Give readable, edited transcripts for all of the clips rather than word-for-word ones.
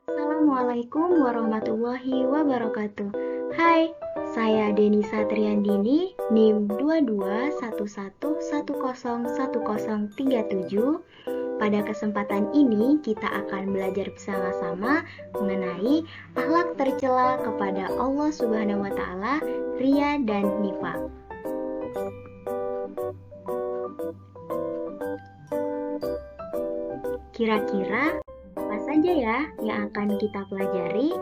Assalamualaikum warahmatullahi wabarakatuh. Hai, saya Denisa Triandini, NIM 2211111037. Pada kesempatan ini kita akan belajar bersama-sama mengenai akhlak tercela kepada Allah Subhanahu wa taala, riya dan nifaq. Kira-kira apa saja ya yang akan kita pelajari?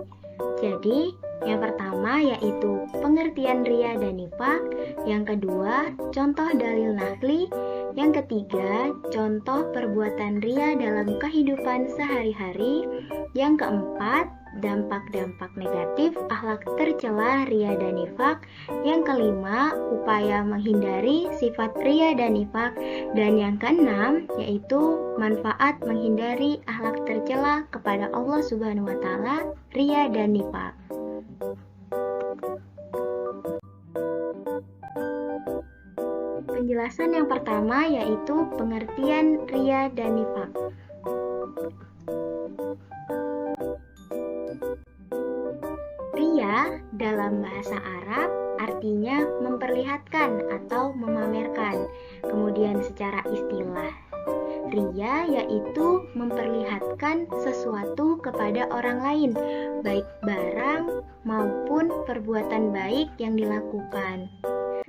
Jadi, yang pertama yaitu pengertian riya dan nifaq, yang kedua contoh dalil naqli, yang ketiga contoh perbuatan riya dalam kehidupan sehari-hari, yang keempat dampak-dampak negatif akhlak tercela riya dan nifaq, yang kelima upaya menghindari sifat riya dan nifaq, dan yang keenam yaitu manfaat menghindari akhlak tercela kepada Allah Subhanahu wa taala, riya dan nifaq. Penjelasan yang pertama yaitu pengertian riya dan nifaq. Riya dalam bahasa Arab artinya memperlihatkan atau memamerkan. Kemudian secara istilah, riya yaitu memperlihatkan sesuatu kepada orang lain, baik barang maupun perbuatan baik yang dilakukan,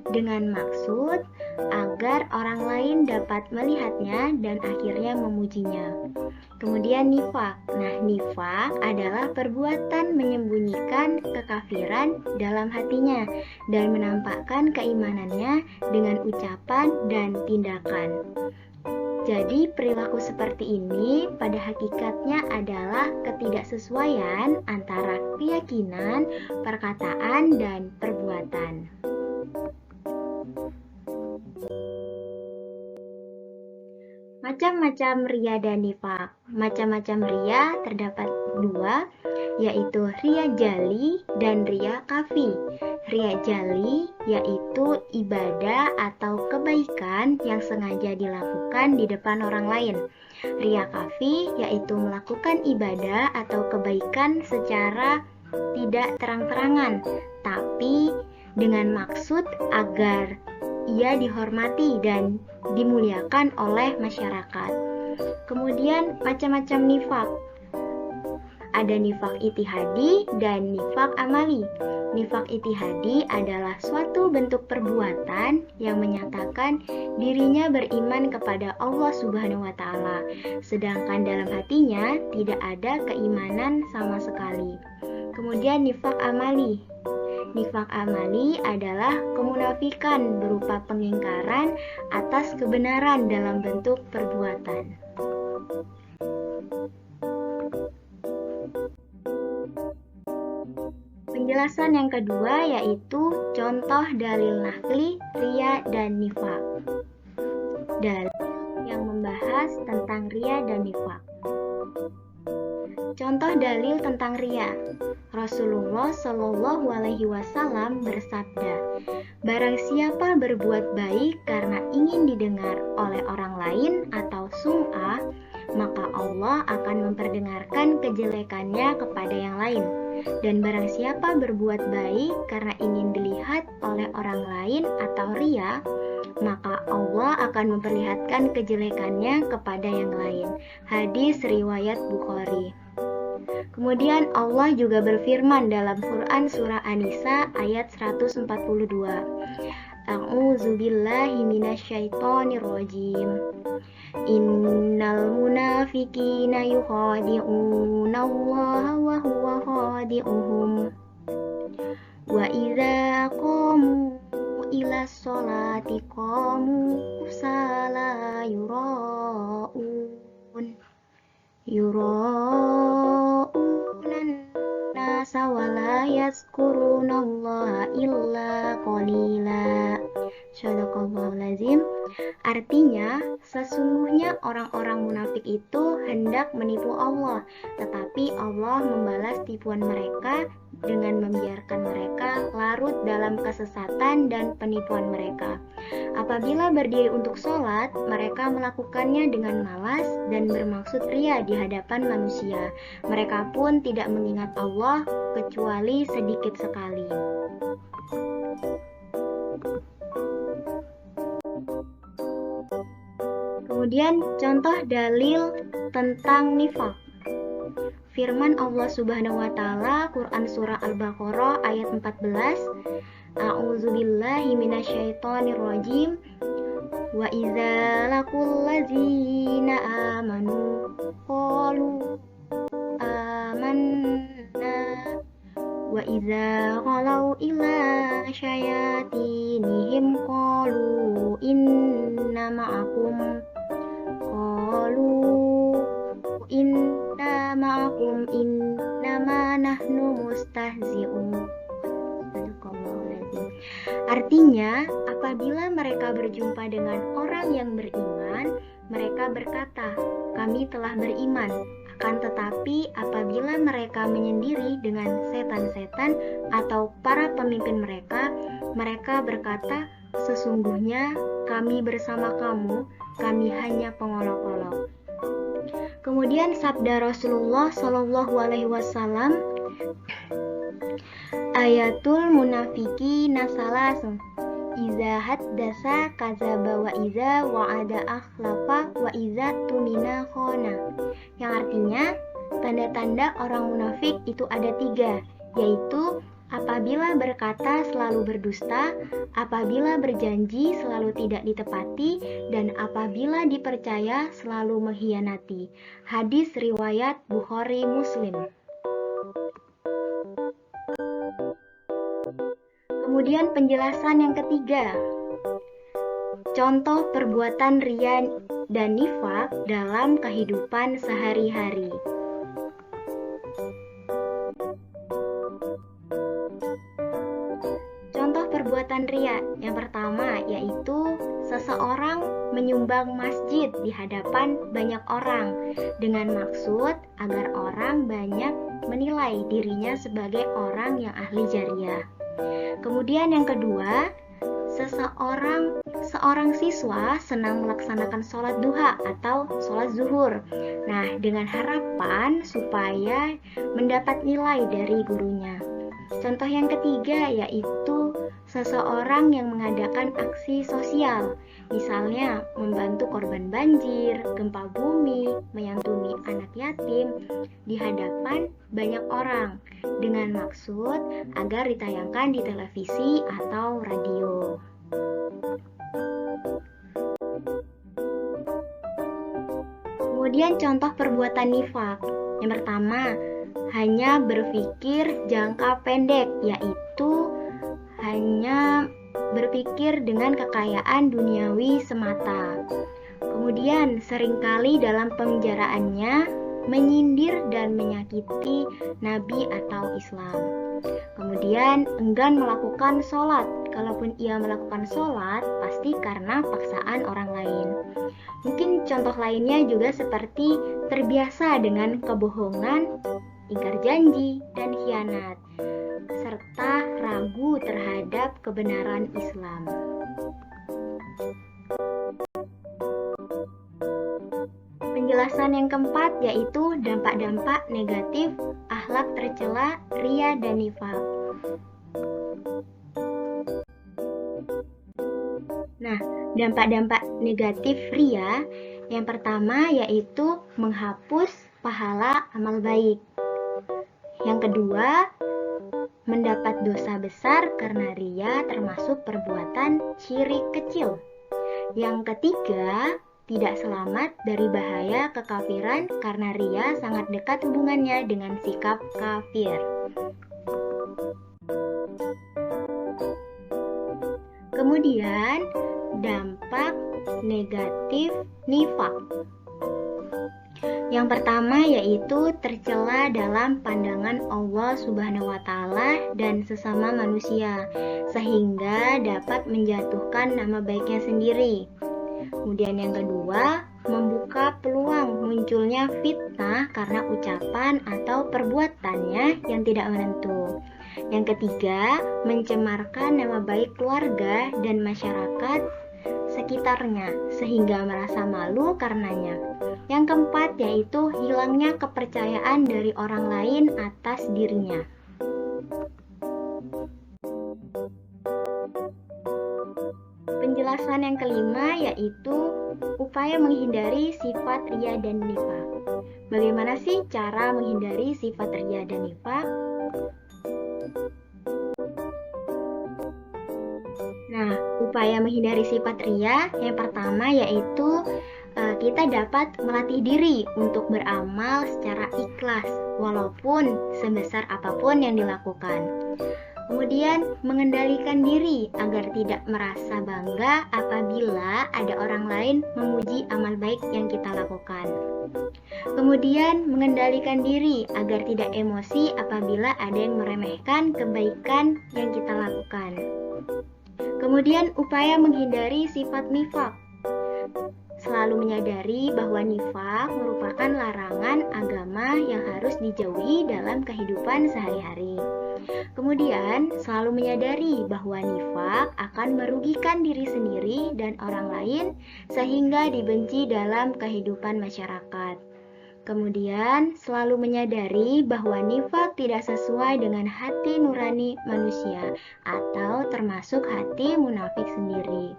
dengan maksud agar orang lain dapat melihatnya dan akhirnya memujinya. Kemudian nifaq. Nah, nifaq adalah perbuatan menyembunyikan kekafiran dalam hatinya dan menampakkan keimanannya dengan ucapan dan tindakan. Jadi, perilaku seperti ini pada hakikatnya adalah ketidaksesuaian antara keyakinan, perkataan, dan perbuatan. Macam-macam riya dan nifaq. Macam-macam riya terdapat dua, yaitu riya jali dan riya kafi. Riya jali yaitu ibadah atau kebaikan yang sengaja dilakukan di depan orang lain. Riya kafi yaitu melakukan ibadah atau kebaikan secara tidak terang-terangan, tapi dengan maksud agar ia dihormati dan dimuliakan oleh masyarakat. Kemudian macam-macam nifaq. Ada nifaq itihadi dan nifaq amali. Nifaq itihadi adalah suatu bentuk perbuatan yang menyatakan dirinya beriman kepada Allah Subhanahu wa taala, sedangkan dalam hatinya tidak ada keimanan sama sekali. Kemudian nifaq amali. Nifaq amali adalah kemunafikan berupa pengingkaran atas kebenaran dalam bentuk perbuatan. Penjelasan yang kedua yaitu contoh dalil naqli, riya dan nifaq. Dalil yang membahas tentang riya dan nifaq. Contoh dalil tentang riya. Rasulullah Shallallahu Alaihi Wasallam bersabda, barang siapa berbuat baik karena ingin didengar oleh orang lain atau sum'ah, maka Allah akan memperdengarkan kejelekannya kepada yang lain. Dan barang siapa berbuat baik karena ingin dilihat oleh orang lain atau riya, maka Allah akan memperlihatkan kejelekannya kepada yang lain. Hadis riwayat Bukhari. Kemudian Allah juga berfirman dalam Quran surah An-Nisa ayat 142. A'udzubillahi minasyaitonirrajim. Innal munafiqina yukhadi'una Allah wa huwa khadi'uhum. Wa idza qamu ila sholati qamu kusala yura'un nasa wa la yazkurunallaha illa qalila. Shadaqallahul azim. Artinya, sesungguhnya orang-orang munafik itu hendak menipu Allah, tetapi Allah membalas tipuan mereka dengan membiarkan mereka larut dalam kesesatan dan penipuan mereka. Apabila berdiri untuk sholat, mereka melakukannya dengan malas dan bermaksud ria di hadapan manusia. Mereka pun tidak mengingat Allah kecuali sedikit sekali. Kemudian contoh dalil tentang nifaq. Firman Allah Subhanahu wa taala Quran surah Al-Baqarah ayat 14. A'udzubillahi minasyaitonirrajim. Wa idza laqul ladzina amanu qalu amanna wa idza qalu ila syayatinihim qalu inna ma'akum innama nahnu mustahzi'un. Artinya, apabila mereka berjumpa dengan orang yang beriman, mereka berkata, "Kami telah beriman." Akan tetapi, apabila mereka menyendiri dengan setan-setan atau para pemimpin mereka, mereka berkata, "Sesungguhnya kami bersama kamu, kami hanya pengolok-olok." Kemudian sabda Rasulullah Shallallahu Alaihi Wasallam, ayatul munafiki nasalasun, iza haddasa kadzaba wa iza wa'ada akhlafa wa iza tumina khona. Yang artinya, tanda-tanda orang munafik itu ada 3, yaitu apabila berkata selalu berdusta, apabila berjanji selalu tidak ditepati, dan apabila dipercaya selalu mengkhianati. Hadis riwayat Bukhari Muslim. Kemudian penjelasan yang ketiga, contoh perbuatan riya dan nifaq dalam kehidupan sehari-hari. Perbuatan riya yang pertama yaitu seseorang menyumbang masjid di hadapan banyak orang dengan maksud agar orang banyak menilai dirinya sebagai orang yang ahli jariah. Kemudian yang kedua, seorang siswa senang melaksanakan sholat duha atau sholat zuhur. Nah, dengan harapan supaya mendapat nilai dari gurunya. Contoh yang ketiga yaitu seseorang yang mengadakan aksi sosial, misalnya membantu korban banjir, gempa bumi, menyantuni anak yatim di hadapan banyak orang dengan maksud agar ditayangkan di televisi atau radio. Kemudian contoh perbuatan nifaq. Yang pertama, hanya berpikir jangka pendek, yaitu hanya berpikir dengan kekayaan duniawi semata. Kemudian seringkali dalam pembicaraannya menyindir dan menyakiti Nabi atau Islam. Kemudian enggan melakukan sholat. Kalaupun ia melakukan sholat, pasti karena paksaan orang lain. Mungkin contoh lainnya juga seperti terbiasa dengan kebohongan, ingkar janji, dan khianat, serta ragu terhadap kebenaran Islam. Penjelasan yang keempat yaitu dampak-dampak negatif akhlak tercela, riya dan nifaq. Nah, dampak-dampak negatif riya yang pertama yaitu menghapus pahala amal baik. Yang kedua, mendapat dosa besar karena riya termasuk perbuatan syirik kecil. Yang ketiga, tidak selamat dari bahaya kekafiran karena riya sangat dekat hubungannya dengan sikap kafir. Kemudian, dampak negatif nifaq. Yang pertama yaitu tercela dalam pandangan Allah Subhanahu wa taala dan sesama manusia, sehingga dapat menjatuhkan nama baiknya sendiri. Kemudian yang kedua, membuka peluang munculnya fitnah karena ucapan atau perbuatannya yang tidak menentu. Yang ketiga, mencemarkan nama baik keluarga dan masyarakat sekitarnya sehingga merasa malu karenanya. Yang keempat yaitu hilangnya kepercayaan dari orang lain atas dirinya. Penjelasan yang kelima yaitu upaya menghindari sifat riya dan nifaq. Bagaimana sih cara menghindari sifat riya dan nifaq? Nah, upaya menghindari sifat riya yang pertama yaitu kita dapat melatih diri untuk beramal secara ikhlas walaupun sebesar apapun yang dilakukan. Kemudian mengendalikan diri agar tidak merasa bangga apabila ada orang lain memuji amal baik yang kita lakukan. Kemudian mengendalikan diri agar tidak emosi apabila ada yang meremehkan kebaikan yang kita lakukan. Kemudian upaya menghindari sifat nifaq. Selalu menyadari bahwa nifaq merupakan larangan agama yang harus dijauhi dalam kehidupan sehari-hari. Kemudian, selalu menyadari bahwa nifaq akan merugikan diri sendiri dan orang lain sehingga dibenci dalam kehidupan masyarakat. Kemudian, selalu menyadari bahwa nifaq tidak sesuai dengan hati nurani manusia atau termasuk hati munafik sendiri.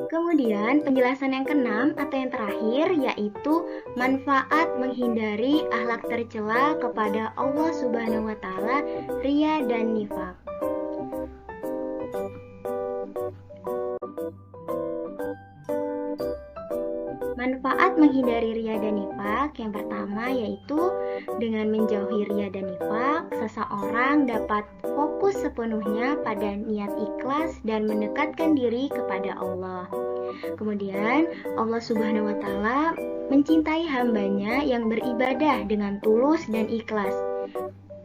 Kemudian penjelasan yang keenam atau yang terakhir yaitu manfaat menghindari akhlak tercela kepada Allah Subhanahu wa taala, riya dan nifaq. Manfaat menghindari riya dan nifaq yang pertama yaitu dengan menjauhi riya dan nifaq, seseorang dapat fokus sepenuhnya pada niat ikhlas dan mendekatkan diri kepada Allah. Kemudian Allah Subhanahu wa taala mencintai hambanya yang beribadah dengan tulus dan ikhlas.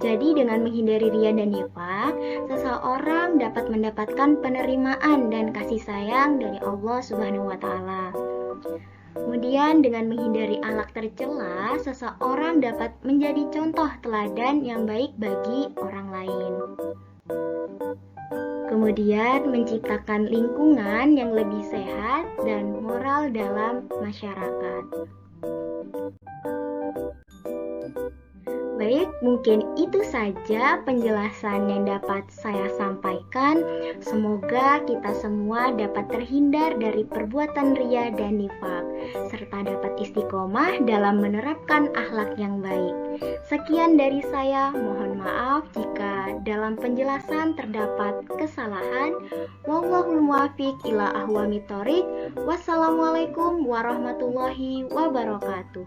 Jadi dengan menghindari riya dan nifaq, seseorang dapat mendapatkan penerimaan dan kasih sayang dari Allah Subhanahu wa taala. Kemudian dengan menghindari akhlak tercela, seseorang dapat menjadi contoh teladan yang baik bagi orang lain. Kemudian menciptakan lingkungan yang lebih sehat dan moral dalam masyarakat. Baik, mungkin itu saja penjelasan yang dapat saya sampaikan. Semoga kita semua dapat terhindar dari perbuatan riya dan nifaq, serta dapat istiqomah dalam menerapkan akhlak yang baik. Sekian dari saya, mohon maaf jika dalam penjelasan terdapat kesalahan. Wallahul muwaffiq ila aqwamit thoriq. Wassalamualaikum warahmatullahi wabarakatuh.